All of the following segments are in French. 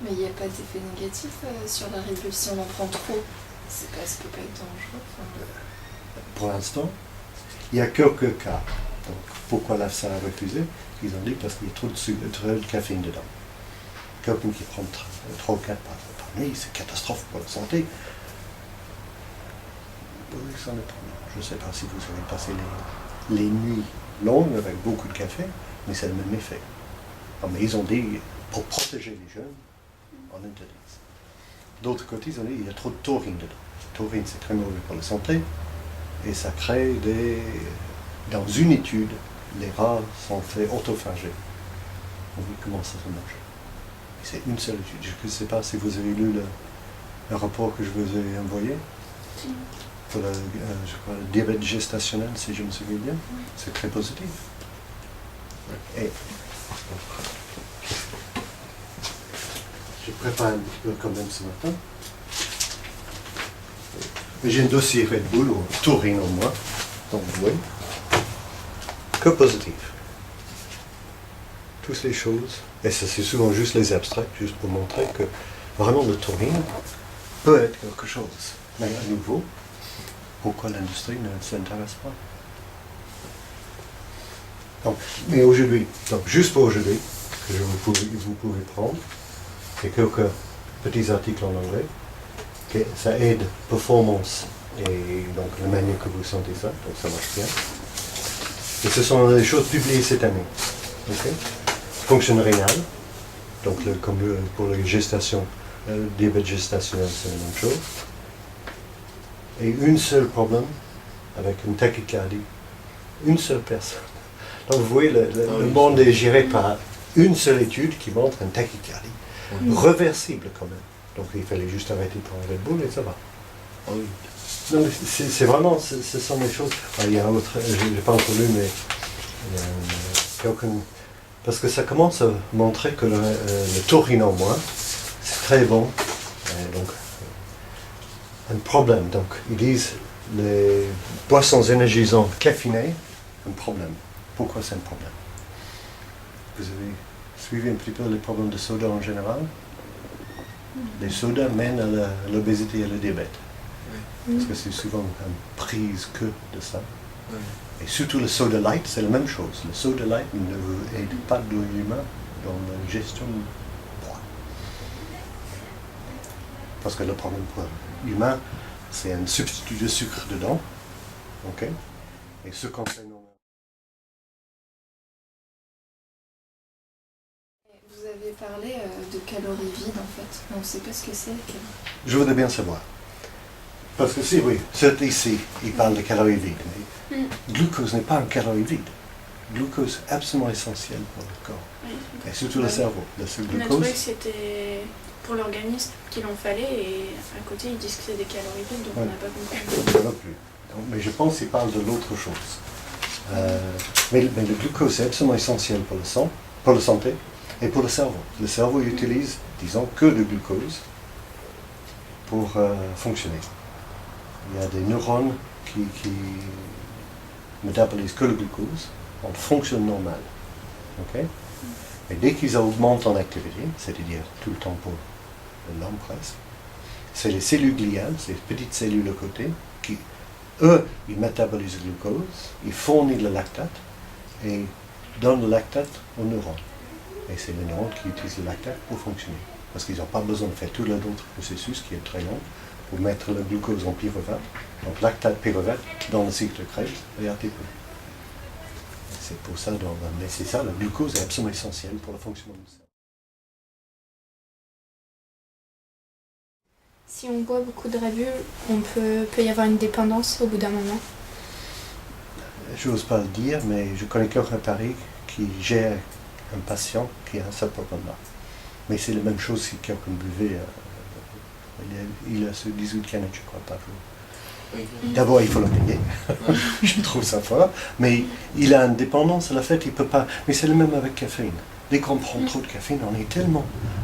Mais il n'y a pas d'effet négatif sur la réduction. Si on en prend trop, ça peut pas être dangereux. Pour l'instant, il y a quelques cas. Donc, pourquoi l'AFSA a refusé? Ils ont dit parce qu'il y a trop de caféine dedans. Quelqu'un qui prend 3 ou 4 par nuit, c'est catastrophe pour la santé. Oui, ça dépend. Je ne sais pas si vous avez passé les nuits longues avec beaucoup de café, mais c'est le même effet. Mais ils ont dit, pour protéger les jeunes, on interdit. D'autre côté, ils ont dit qu'il y a trop de taurine dedans. La taurine, c'est très mauvais pour la santé, et ça crée des... Dans une étude, les rats sont fait autophager. On dit comment ça marche. Et c'est une seule étude. Je ne sais pas si vous avez lu le rapport que je vous ai envoyé. Pour je crois, le diabète gestationnel, si je me souviens bien. C'est très positif. Et je prépare un petit peu quand même ce matin. Mais j'ai un dossier Red Bull, ou taurine au moins. Donc vous voyez. Que positif. Toutes les choses, et ça c'est souvent juste les abstracts, juste pour montrer que vraiment le taurine peut être quelque chose. Mais à nouveau, pourquoi l'industrie ne s'intéresse pas? Donc, mais aujourd'hui, donc juste pour aujourd'hui, que vous pouvez prendre, et quelques petits articles en anglais, que ça aide performance et donc la manière que vous sentez ça, donc ça marche bien. Et ce sont des choses publiées cette année. Okay. Fonction rénale, donc comme pour la gestation, le diabète gestationnel, c'est la même chose. Et une seule problème avec une tachycardie. Une seule personne. Donc vous voyez, le monde est géré par une seule étude qui montre une tachycardie. Réversible quand même. Donc il fallait juste arrêter pour un Red Bull et ça va. Donc c'est vraiment, ce sont des choses. Il y a un autre, je n'ai pas entendu, mais parce que ça commence à montrer que le taurine en moins, c'est très bon. Donc, un problème. Donc, ils disent les boissons énergisantes caféinées, un problème. Pourquoi c'est un problème? Vous avez suivi un petit peu les problèmes de soda en général? Les sodas mènent à l'obésité et au diabète. Parce que c'est souvent une prise que de ça. Et surtout le soda light, c'est la même chose. Le soda light ne aide pas l'humain dans la gestion du poids. Parce que le problème pour l'humain, c'est un substitut de sucre dedans. Ok? Et ce qu'on fait normalement. Vous avez parlé de calories vides en fait, mais on ne sait pas ce que c'est. Je voudrais bien savoir. Parce que si, oui, c'est ici, il parle de calories vides. Mais glucose n'est pas une calorie vide. Glucose est absolument essentiel pour le corps. Oui. Et surtout le cerveau. Le On a trouvé que c'était pour l'organisme qu'il en fallait et à côté ils disent que c'est des calories vides, donc on n'a pas compris. Moi non plus. Donc, mais je pense qu'il parle de l'autre chose. Mais le glucose est absolument essentiel pour le sang, pour la santé et pour le cerveau. Le cerveau utilise, disons, que le glucose pour fonctionner. Il y a des neurones qui métabolisent que le glucose en fonction normale. Okay? Et dès qu'ils augmentent en activité, c'est-à-dire tout le temps pour l'homme presque, c'est les cellules gliales, ces petites cellules de côté, qui, eux, ils métabolisent le glucose, ils fournissent le lactate et donnent le lactate aux neurones. Et c'est les neurones qui utilisent le lactate pour fonctionner. Parce qu'ils n'ont pas besoin de faire tout l'autre processus qui est très long pour mettre le glucose en pyruvate. Donc lactate, pyruvate dans le cycle de Krebs et ATP. C'est pour ça, mais c'est ça, le glucose est absolument essentiel pour le fonctionnement du cerveau. Si on boit beaucoup de Red Bull, on peut y avoir une dépendance au bout d'un moment. Je n'ose pas le dire, mais je connais quelqu'un à Paris qui gère un patient qui a ce problème-là. Mais c'est la même chose si quelqu'un buvait. Il a ce 18 canettes, je crois, par jour. Oui. D'abord, il faut le payer. Je trouve ça fort. Mais il a une dépendance à la fait, il peut pas. Mais c'est le même avec caféine. Dès qu'on prend trop de caféine,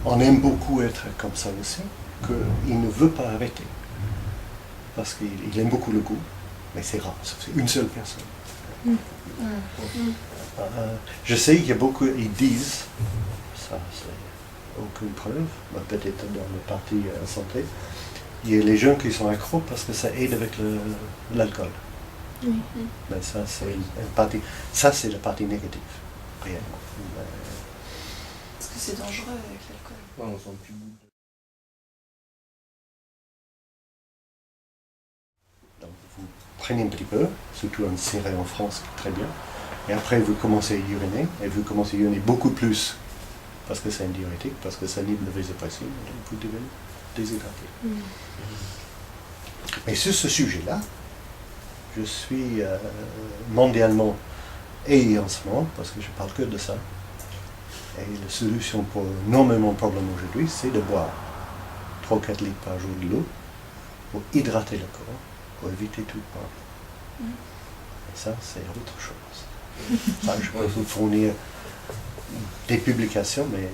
on aime beaucoup être comme ça aussi, qu'il ne veut pas arrêter. Parce qu'il aime beaucoup le goût, mais c'est rare, c'est une seule personne. Je sais qu'il y a beaucoup, ils disent, ça c'est aucune preuve, peut-être dans la partie santé. Il y a les gens qui sont accros parce que ça aide avec l'alcool. Oui. Ben, ça, c'est une partie. Ça, c'est la partie négative, réellement. Parce que c'est dangereux avec l'alcool. Ouais, on sent plus le goût. Donc, vous prenez un petit peu, surtout en ciré en France, très bien. Et après, vous commencez à uriner, et vous commencez à uriner beaucoup plus, parce que c'est un diurétique, parce que ça libère le vasopressin, et donc vous devenez déshydraté. Mais sur ce sujet-là, je suis mondialement et en ce moment, parce que je parle que de ça, et la solution pour énormément de problèmes aujourd'hui, c'est de boire 3-4 litres par jour de l'eau pour hydrater le corps, pour éviter tout problème. Et ça, c'est autre chose. Ça, je peux vous fournir des publications, mais